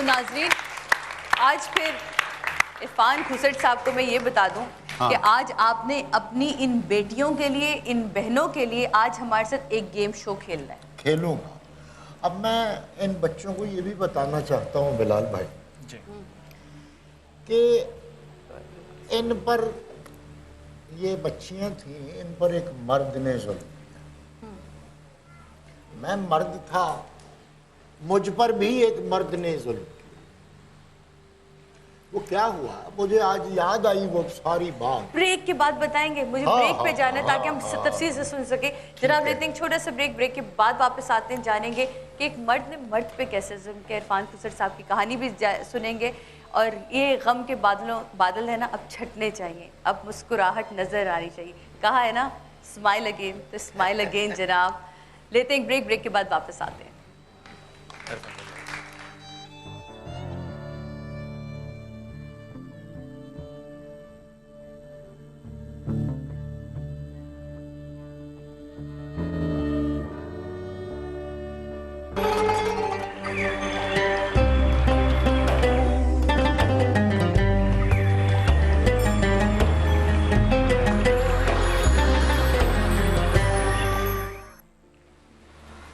नाज़रीन, आज फिर इरफान खुसट साहब को मैं ये बता दूं कि आज आपने अपनी इन बेटियों के लिए, इन बहनों के लिए आज हमारे साथ एक गेम शो खेलना है। खेलूंगा। अब मैं इन बच्चों को ये भी बताना चाहता हूँ बिलाल भाई कि इन पर, ये बच्चियां थी, इन पर एक मर्द ने जुल्म किया। मैं मर्द था, मुझ पर भी एक मर्द ने जुल्म किया। वो क्या हुआ मुझे आज याद आई वो सारी बात। ब्रेक के बाद बताएंगे, मुझे ब्रेक पे जाना है ताकि हम तफसील से सुन सके। जनाब लेते हैं छोटा सा ब्रेक के बाद वापस आते हैं, जानेंगे कि एक मर्द ने मर्द पे कैसे जुल्म किया। इरफान खुसट साहब की कहानी भी सुनेंगे और ये गम के बादल है ना, अब छटने चाहिए, अब मुस्कुराहट नजर आनी चाहिए। कहा है ना स्माइल अगेन, तो स्माइल अगेन जनाब। लेते हैं ब्रेक के बाद वापस आते हैं।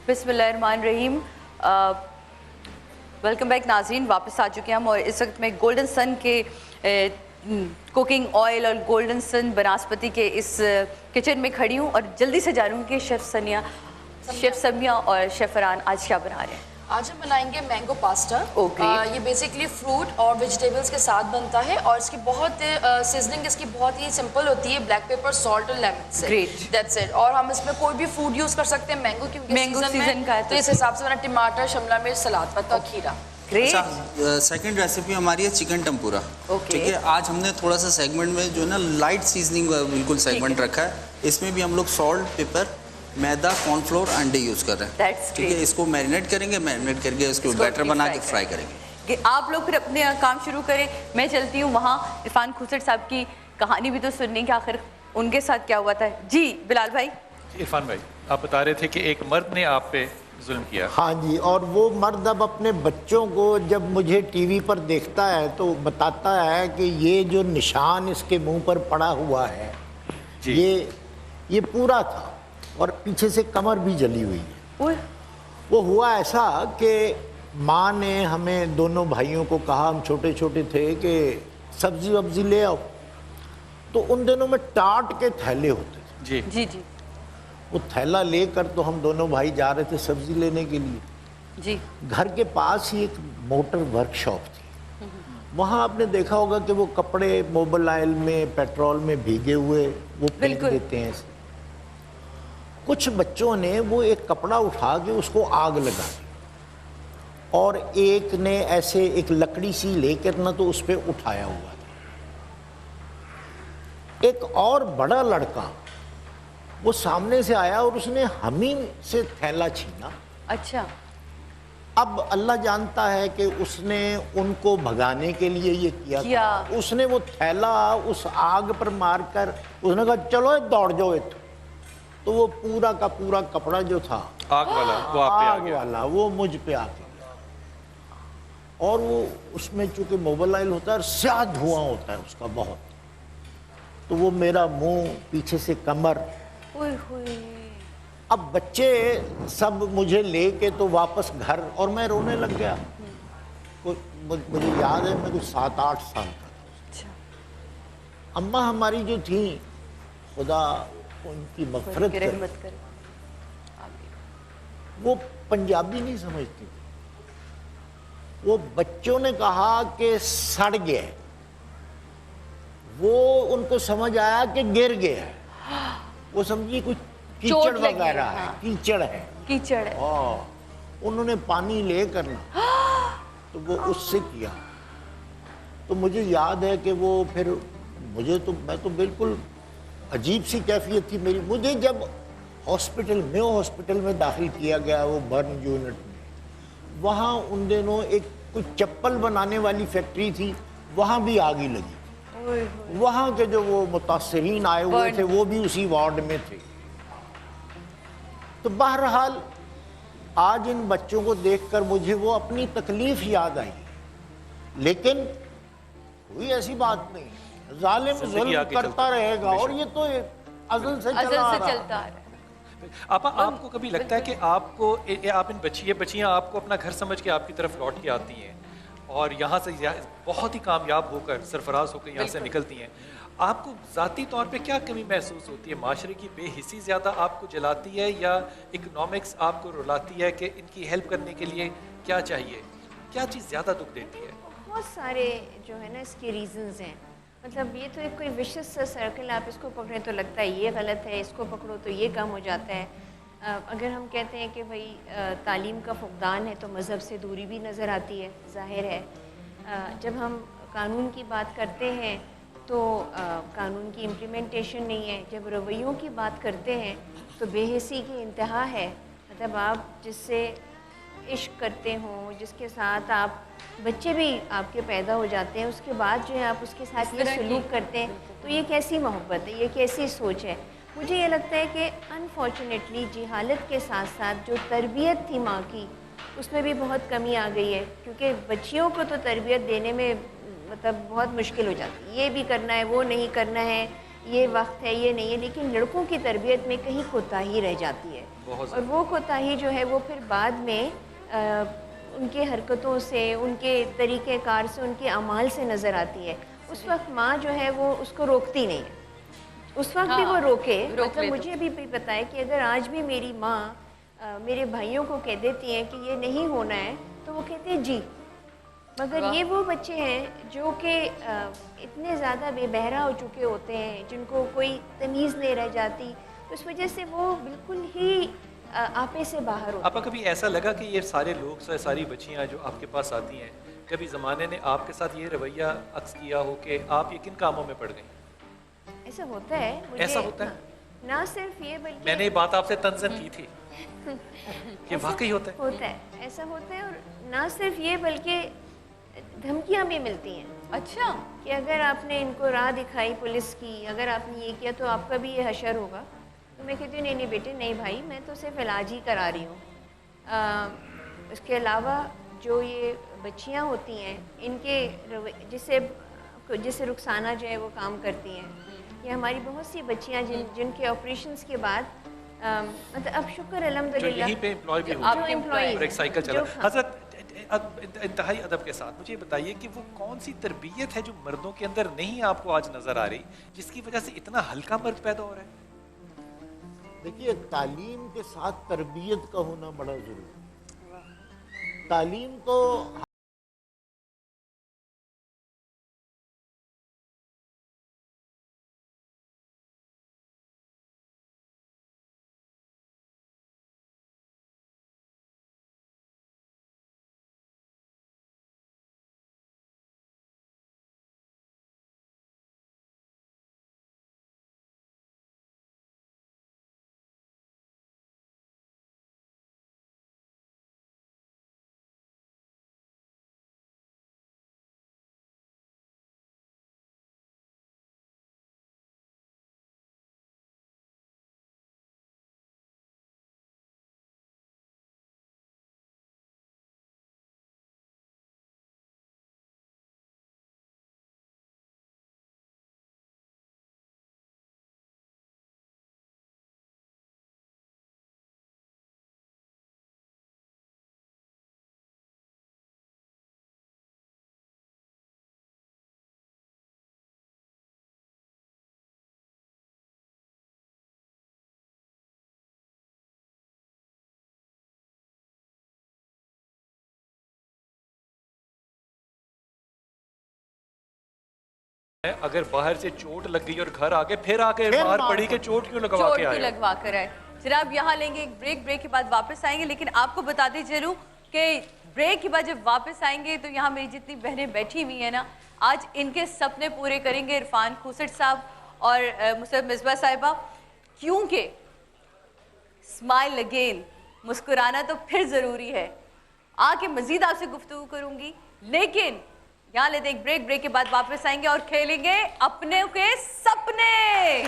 बिस्मिल्लाहिर्रहमानिर्रहीम। वेलकम बैक नाज़रीन, वापस आ चुके हैं हम और इस वक्त मैं गोल्डन सन के कुकिंग ऑयल और गोल्डन सन बनास्पति के इस किचन में खड़ी हूँ और जल्दी से जानूँगी कि शेफ़ समिया और शेफ़ फरहान आज क्या बना रहे हैं। आज हम बनाएंगे मैंगो पास्ता। ये बेसिकली फ्रूट और वेजिटेबल्स के साथ बनता है और इसकी बहुत सीजनिंग इसकी बहुत ही सिंपल होती है, ब्लैक पेपर, सॉल्ट और लेमन से। Great, that's it. और हम इसमें कोई भी फूड यूज कर सकते हैं, मैंगो क्योंकि मैंगो सीजन का है तो इस हिसाब से मैंने टमाटर, शिमला मिर्च, सलाद पत्ता, खीरा। सेकंड रेसिपी हमारी है चिकन टम्पूरा। ठीक है, आज हमने थोड़ा सा सेगमेंट में जो है ना लाइट सीजनिंग बिल्कुल सेगमेंट रखा है। इसमें भी हम लोग सॉल्ट, पेपर, मैदा, कॉर्नफ्लोर, अंडे यूज कर रहे हैं। ठीक है, इसको मैरिनेट करेंगे, मैरिनेट करके इसको बैटर बना के फ्राई करेंगे। आप लोग फिर अपने काम शुरू करें, मैं चलती हूँ वहाँ। इरफान खुसट साहब की कहानी भी तो सुनने की, आखिर उनके साथ क्या हुआ था। जी बिलाल भाई। इरफान भाई, आप बता रहे थे कि एक मर्द ने आप पे जुल्म किया। हाँ जी, और वो मर्द अब अपने बच्चों को जब मुझे टीवी पर देखता है तो बताता है कि ये जो निशान इसके मुंह पर पड़ा हुआ है ये पूरा था और पीछे से कमर भी जली हुई है। वो हुआ ऐसा कि माँ ने हमें दोनों भाइयों को कहा, हम छोटे छोटे थे, कि सब्जी वब्जी ले आओ। तो उन दिनों में टाट के थैले होते थे। जी जी जी। वो थैला लेकर तो हम दोनों भाई जा रहे थे सब्जी लेने के लिए। जी। घर के पास ही एक मोटर वर्कशॉप थी। वहाँ आपने देखा होगा कि वो कपड़े मोबाइल में, पेट्रोल में भीगे हुए वो फेंक देते हैं। कुछ बच्चों ने वो एक कपड़ा उठा के उसको आग लगा दी और एक ने ऐसे एक लकड़ी सी लेकर ना तो उस पर उठाया हुआ था। एक और बड़ा लड़का वो सामने से आया और उसने हम ही से थैला छीना। अच्छा। अब अल्लाह जानता है कि उसने उनको भगाने के लिए ये किया था। उसने वो थैला उस आग पर मारकर उसने कहा चलो दौड़ जाओ। तो वो पूरा का पूरा कपड़ा जो था आग वाला वो आप पे आ गया। आग वाला वो मुझ पे आ गया। और वो उसमें चूंकि मोबाइल होता है, स्याह धुआं होता है उसका बहुत, तो वो मेरा मुंह, पीछे से कमर। अब बच्चे सब मुझे लेके तो वापस घर, और मैं रोने लग गया। मुझे याद है मैं कुछ 7-8 साल का था। अम्मा हमारी जो थी, खुदा उनकी मग़फ़िरत करे, वो पंजाबी नहीं समझती थी। वो बच्चों ने कहा कि सड़ गया, वो उनको समझ आया कि गिर गया है। वो समझी कुछ कीचड़ वगैरह है, कीचड़ है। उन्होंने पानी लेकर ना तो वो उससे किया। तो मुझे याद है कि वो फिर मैं तो बिल्कुल अजीब सी कैफियत थी मेरी। मुझे जब हॉस्पिटल में दाखिल किया गया, वो बर्न यूनिट में, वहाँ उन दिनों एक कुछ चप्पल बनाने वाली फैक्ट्री थी, वहाँ भी आग ही लगी। वहाँ के जो वो मुतासिरीन आए हुए थे वो भी उसी वार्ड में थे। तो बहरहाल आज इन बच्चों को देखकर मुझे वो अपनी तकलीफ याद आई لیکن کوئی ایسی بات نہیں، ظالم ظلم کرتا رہے گا اور یہ تو ازل سے چلتا آ رہا ہے۔ آپا آپ کو کبھی لگتا ہے کہ آپ ان بچیاں آپ کو اپنا گھر سمجھ کے آپ کی طرف لوٹ کے آتی ہیں اور یہاں سے بہت ہی کامیاب ہو کر سرفراز ہو کر یہاں سے نکلتی ہیں، آپ کو ذاتی طور پہ کیا کمی محسوس ہوتی ہے؟ معاشرے کی بے حسی زیادہ آپ کو جلاتی ہے یا اکنامکس آپ کو رلاتی ہے کہ ان کی ہیلپ کرنے کے لیے کیا چاہیے؟ کیا چیز زیادہ دکھ دیتی ہے؟ بہت سارے جو ہے نا اس کے ریزنز ہیں، مطلب یہ تو ایک کوئی وشس سا سرکل، آپ اس کو پکڑیں تو لگتا ہے یہ غلط ہے، اس کو پکڑو تو یہ کم ہو جاتا ہے۔ اگر ہم کہتے ہیں کہ بھائی تعلیم کا فقدان ہے تو مذہب سے دوری بھی نظر آتی ہے، ظاہر ہے۔ جب ہم قانون کی بات کرتے ہیں تو قانون کی امپلیمنٹیشن نہیں ہے، جب رویوں کی بات کرتے ہیں تو بے حسی کی انتہا ہے، مطلب آپ جس سے عشق کرتے ہوں، جس کے ساتھ آپ بچے بھی آپ کے پیدا ہو جاتے ہیں، اس کے بعد جو ہے آپ اس کے ساتھ یہ سلوک کرتے ہیں، تو یہ کیسی محبت ہے، یہ کیسی سوچ ہے؟ مجھے یہ لگتا ہے کہ انفارچونیٹلی جہالت کے ساتھ ساتھ جو تربیت تھی ماں کی، اس میں بھی بہت کمی آ گئی ہے، کیونکہ بچیوں کو تو تربیت دینے میں مطلب بہت مشکل ہو جاتی ہے، یہ بھی کرنا ہے، وہ نہیں کرنا ہے، یہ وقت ہے، یہ نہیں ہے، لیکن لڑکوں کی تربیت میں کہیں کوتاہی رہ جاتی ہے، اور وہ کوتاہی جو ہے وہ پھر بعد میں ان کے حرکتوں سے، ان کے طریقہ کار سے، ان کے اعمال سے نظر آتی ہے۔ اس وقت ماں جو ہے وہ اس کو روکتی نہیں ہے، اس وقت بھی وہ روکے، مطلب مجھے ابھی بھی پتہ ہے کہ اگر آج بھی میری ماں میرے بھائیوں کو کہہ دیتی ہیں کہ یہ نہیں ہونا ہے تو وہ کہتے ہیں جی، مگر یہ وہ بچے ہیں جو کہ اتنے زیادہ بے بہرا ہو چکے ہوتے ہیں، جن کو کوئی تمیز نہیں رہ جاتی، اس وجہ سے وہ بالکل ہی آپے سے باہر ہوتے ہیں۔ آپ کو کبھی ایسا لگا کہ یہ سارے لوگ، ساری بچیاں جو آپ کے پاس آتی ہیں، کبھی زمانے نے آپ کے ساتھ یہ رویہ عکس کیا ہو کہ آپ یہ کن کاموں میں پڑ گئیں؟ ایسا ہوتا ہے، ایسا ہوتا ہے؟ نہ صرف یہ بلکہ میں نے یہ بات آپ سے تنظیم کی تھی کہ واقعی ہوتا ہے؟ ہوتا ہے، ایسا ہوتا ہے، اور نہ صرف یہ بلکہ دھمکیاں بھی ملتی ہیں۔ اچھا، کہ اگر آپ نے ان کو راہ دکھائی پولیس کی، اگر آپ نے یہ کیا تو آپ کا بھی یہ حشر ہوگا، تو میں کہتی ہوں نہیں نہیں بیٹے، نہیں بھائی، میں تو صرف علاج ہی کرا رہی ہوں۔ اس کے علاوہ جو یہ بچیاں ہوتی ہیں، ان کے جسے رخسانہ جو ہے وہ کام کرتی ہیں، یہ ہماری بہت سی بچیاں جن کے آپریشنز کے بعد مطلب اب شکر الحمدللہ جو یہیں پہ امپلائی بھی ہوئی اور ایک سائیکل چلا۔ حضرت انتہائی ادب کے ساتھ مجھے بتائیے کہ وہ کون سی تربیت ہے جو مردوں کے اندر نہیں آپ کو آج نظر آ رہی، جس کی وجہ سے اتنا ہلکا مرد پیدا ہو رہا ہے؟ دیکھیے، تعلیم کے ساتھ تربیت کا ہونا بڑا ضروری ہے۔ تعلیم تو اگر باہر سے چوٹ لگ گئی اور گھر آگے پھر آگے باہر پڑی کہ چوٹ کیوں لگوا کے آئے؟ لگوا کر آئے۔ جناب یہاں لیں گے ایک بریک کے بعد واپس آئیں گے، لیکن آپ کو بتاتے چلوں کہ بریک کے بعد جب واپس آئیں گے تو یہاں میری جتنی بہنیں بیٹھی ہوئی ہیں نا، آج ان کے سپنے پورے کریں گے عرفان کھوسٹ صاحب اور مسرت مصباح صاحبہ، کیونکہ اسمائل اگین، مسکرانا تو پھر ضروری ہے۔ آ کے مزید آپ سے گفتگو کروں گی، لیکن یہاں لیتے ایک بریک کے بعد واپس آئیں گے اور کھیلیں گے اپنے کے سپنے۔